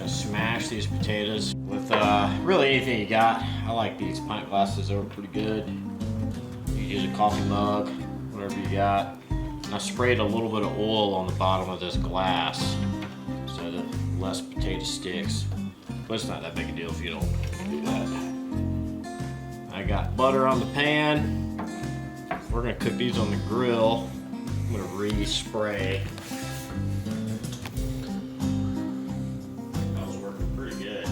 gonna smash these potatoes with really anything you got. I like these pint glasses, they were pretty good. You use a coffee mug, whatever you got. And I sprayed a little bit of oil on the bottom of this glass so that less potato sticks. But it's not that big a deal if you don't do that. I got butter on the pan. We're gonna cook these on the grill. I'm gonna re-spray. That was working pretty good.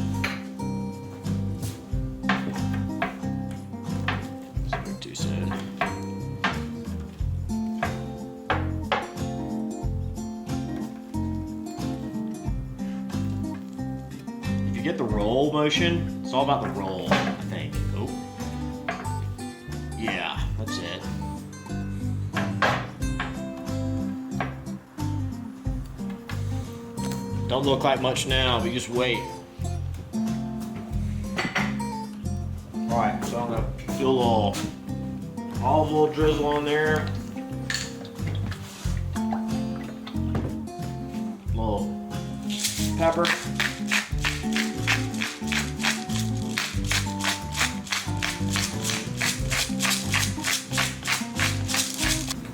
Spoke too soon. If you get the roll motion, it's all about the roll, I think. Oh. Yeah, that's it. Don't look like much now, but just wait. Alright, so I'm gonna do a little olive oil drizzle on there. A little pepper.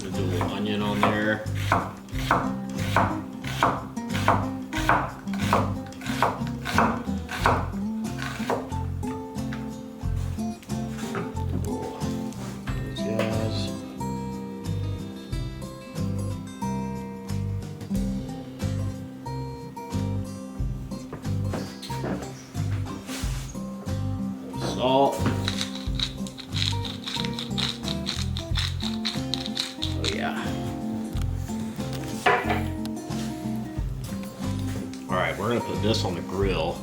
Do a little onion on there. Salt. Oh yeah. All right, we're gonna put this on the grill.